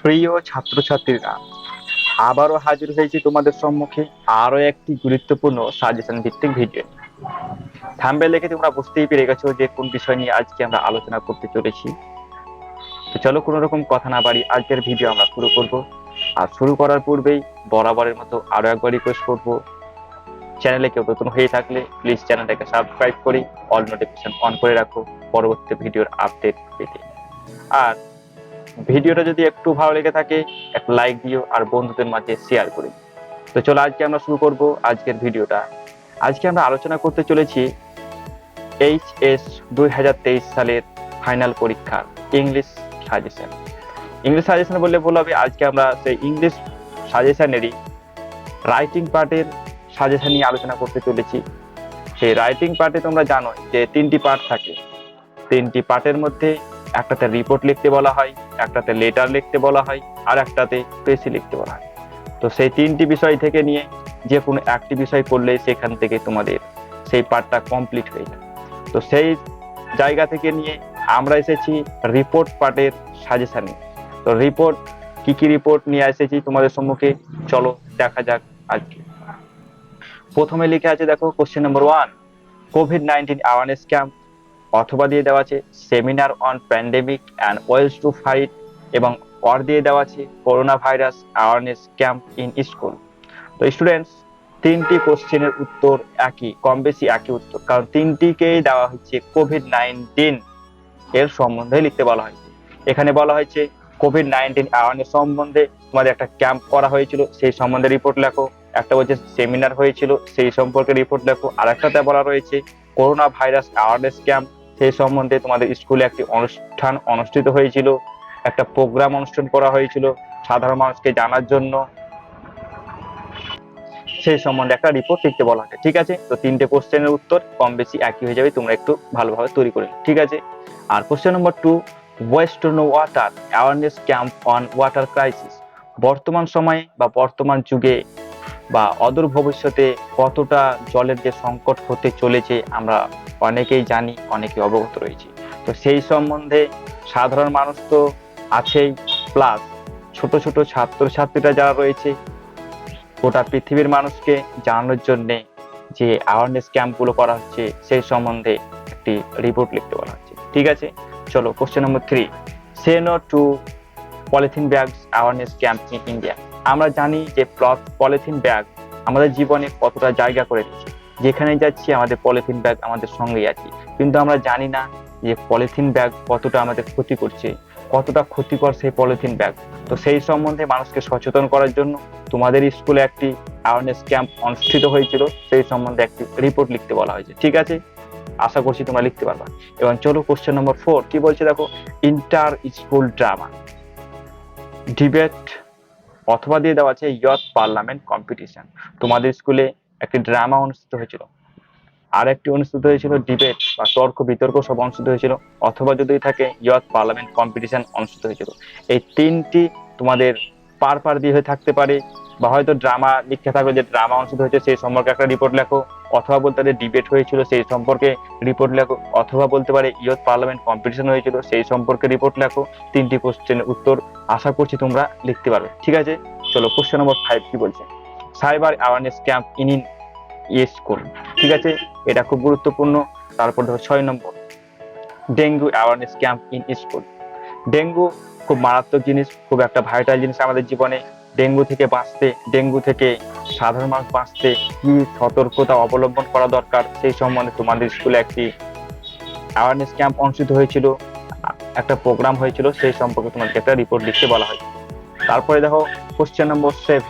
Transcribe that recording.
প্রিয় ছাত্রছাত্রীরা, আবারও হাজির হয়েছি তোমাদের সম্মুখে আরো একটি গুরুত্বপূর্ণ সাজেশন ভিত্তিক ভিডিও। থাম্বনেল দেখে তোমরা বুঝতেই পেরে গেছো যে কোন বিষয় নিয়ে আজকে আমরা আলোচনা করতে চলেছি। তো চলো কোনো রকম কথা না বাড়ি আজকের ভিডিও আমরা শুরু করব। আর শুরু করার পূর্বেই বরাবরের মতো আরো একবার রিকোয়েস্ট করব, চ্যানেলে কেউ নতুন হয়ে থাকলে প্লিজ চ্যানেলটাকে সাবস্ক্রাইব করে অল নোটিফিকেশন অন করে রাখো পরবর্তী ভিডিওর আপডেট পেতে। আর ভিডিওটা যদি একটু ভালো লেগে থাকে একটা লাইক দিও আর বন্ধুদের মাঝে শেয়ার করে। তো চলো আজকে আমরা শুরু করব আজকের ভিডিওটা। আজকে আমরা আলোচনা করতে চলেছি এইচএস 2023 সালের ফাইনাল পরীক্ষার ইংলিশ সাজেশন। ইংলিশ সাজেশন বললে ভুল হবে, আজকে আমরা সেই ইংলিশ সাজেশনেরই রাইটিং পার্টের সাজেশন নিয়ে আলোচনা করতে চলেছি। সেই রাইটিং পার্টে তোমরা জানো যে 3টি পার্ট থাকে। 3টি পার্টের মধ্যে একটাতে রিপোর্ট লিখতে বলা হয়, একটাতে লেটার লিখতে বলা হয়, আর একটাতে প্রেসি লিখতে বলা হয়। তো সেই 3টি বিষয় থেকে নিয়ে যে কোনো একটি বিষয় পড়লেই সেখান থেকে তোমাদের সেই পার্টটা কমপ্লিট হয়ে যায়। তো সেই জায়গা থেকে নিয়ে আমরা এসেছি রিপোর্ট পার্টের সাজেশনে। তো রিপোর্ট কি কি রিপোর্ট নিয়ে এসেছি তোমাদের সম্মুখে, চলো দেখা যাক। আজকে প্রথমে লিখে আছে, দেখো question number 1, COVID-19 awareness camp, অথবা দিয়ে দেওয়া আছে seminar on pandemic and ways to fight, এবং অর দিয়ে দেওয়া আছে corona virus awareness camp in school. তো স্টুডেন্টস, 3টি কোশ্চেনের উত্তর একই, কম বেশি একই উত্তর, কারণ 3টিকেই দেওয়া হচ্ছে কোভিড-19 এর সম্বন্ধে লিখতে বলা হয়েছে। এখানে বলা হয়েছে কোভিড-19 অ্যাওয়ারনেস সম্বন্ধে তোমাদের একটা ক্যাম্প করা হয়েছিল, সেই সম্বন্ধে রিপোর্ট লেখো। একটা বলছে সেমিনার হয়েছিল, সেই সম্পর্কে রিপোর্ট লেখো। আর একটাতে বলা রয়েছে করোনা ভাইরাস অ্যাওয়ারনেস ক্যাম্প, সেই সম্বন্ধে তোমাদের স্কুলে একটি অনুষ্ঠান অনুষ্ঠিত হয়েছিল, একটা প্রোগ্রাম অনুষ্ঠান করা হয়েছিল সাধারণ মানুষকে জানার জন্য, সেই সম্বন্ধে একটা রিপোর্ট লিখতে বলা হয়েছে। ঠিক আছে, তো 3টে কোশ্চেনের উত্তর কম বেশি একই হয়ে যাবে, তোমরা একটু ভালোভাবে তৈরি করে নিও। ঠিক আছে। আর কোশ্চেন নম্বর 2, waste to no water awareness camp on water crisis. বর্তমান সময়ে বা বর্তমান যুগে বা অদূর ভবিষ্যতে কতটা জলের যে সংকট হতে চলেছে আমরা অনেকেই জানি, অনেকে অবগত রয়েছে। তো সেই সম্বন্ধে সাধারণ মানুষ তো আছেই, প্লাস ছোট ছোট ছাত্রছাত্রীরা যারা রয়েছে, গোটা পৃথিবীর মানুষকে জানানোর জন্য যে অ্যাওয়ারনেস ক্যাম্পগুলো করা হচ্ছে সেই সম্বন্ধে একটি রিপোর্ট লিখতে বলা হচ্ছে। ঠিক আছে, চলো question number 3, say no to polythene bags awareness camp in India. আমরা জানি যে পলিথিন ব্যাগ আমাদের জীবনে কতটা জায়গা করে দিচ্ছে, যেখানে যাচ্ছি আমাদের পলিথিন ব্যাগ আমাদের সঙ্গেই আছে, কিন্তু আমরা জানি না যে পলিথিন ব্যাগ কতটা আমাদের ক্ষতি করছে, কতটা ক্ষতিকর সেই পলিথিন ব্যাগ। তো সেই সম্বন্ধে মানুষকে সচেতন করার জন্য তোমাদের স্কুলে একটি অ্যাওয়ারনেস ক্যাম্প অনুষ্ঠিত হয়েছিল, সেই সম্বন্ধে একটি রিপোর্ট লিখতে বলা হয়েছে। ঠিক আছে, আশা করছি তোমরা লিখতে পারবা। এবং চলো কোশ্চেন নম্বর 4 কি বলছে, দেখো ইন্টার স্কুল ড্রামা ডিবেট, অথবা দিয়ে দেওয়া আছে ইয়থ পার্লামেন্ট কম্পিটিশন। তোমাদের স্কুলে একটি ড্রামা অনুষ্ঠিত হয়েছিল, আর একটি অনুষ্ঠিত হয়েছিল ডিবেট বা তর্ক বিতর্ক সব অনুষ্ঠিত হয়েছিল, অথবা যদি থাকে ইয়থ পার্লামেন্ট কম্পিটিশন অনুষ্ঠিত হয়েছিল। এই 3টি তোমাদের পার দিয়ে হয়ে থাকতে পারে, বা হয়তো ড্রামা লিখতে থাকবে যে ড্রামা অনুষ্ঠিত হয়েছে সেই সম্পর্কে একটা রিপোর্ট লেখো, অথবা বলতে পারে ডিবেট হয়েছিল সেই সম্পর্কে রিপোর্ট লেখো, অথবা বলতে পারে ইয়থ পার্লামেন্ট কম্পিটিশন হয়েছিল সেই সম্পর্কে রিপোর্ট লেখো। 3টি কোশ্চেনের উত্তর আশা করছি তোমরা লিখতে পারবে। ঠিক আছে, চলো কোশ্চেন নম্বর 5 কি বলছে, cyber awareness camp in school. ঠিক আছে, এটা খুব গুরুত্বপূর্ণ। তারপর ধরো 6 নম্বর, dengue awareness camp in school. Dengue খুব মারাত্মক জিনিস, খুব একটা ভাইটাল জিনিস আমাদের জীবনে। ডেঙ্গু থেকে বাঁচতে, ডেঙ্গু থেকে সাধারণ মানুষ বাঁচতে কি সতর্কতা অবলম্বন করা দরকার সেই সম্বন্ধে তোমাদের স্কুলে একটি অ্যাওয়ারনেস ক্যাম্প অনুষ্ঠিত হয়েছিল, একটা প্রোগ্রাম হয়েছিল, সেই সম্পর্কে তোমাদেরকে একটা রিপোর্ট লিখতে বলা হয়। তারপরে দেখো কোশ্চেন নম্বর 7,